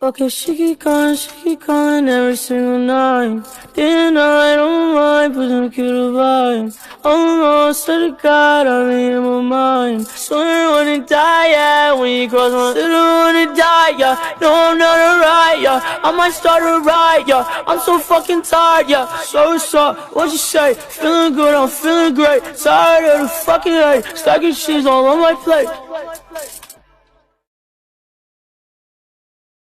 Okay, she keep calling every single night. Day and night on my mind, pushing a cute vibe. Almost to the God, I'm in my mind. Swear I wanna die, yeah, when you cross my lips, I wanna die, yeah. No, I'm not alright, yeah. I might start a riot, yeah. I'm so fucking tired, yeah. So what's up? What you say? Feeling good, I'm feeling great. Tired of the fucking hate. Stacking cheese all on my plate.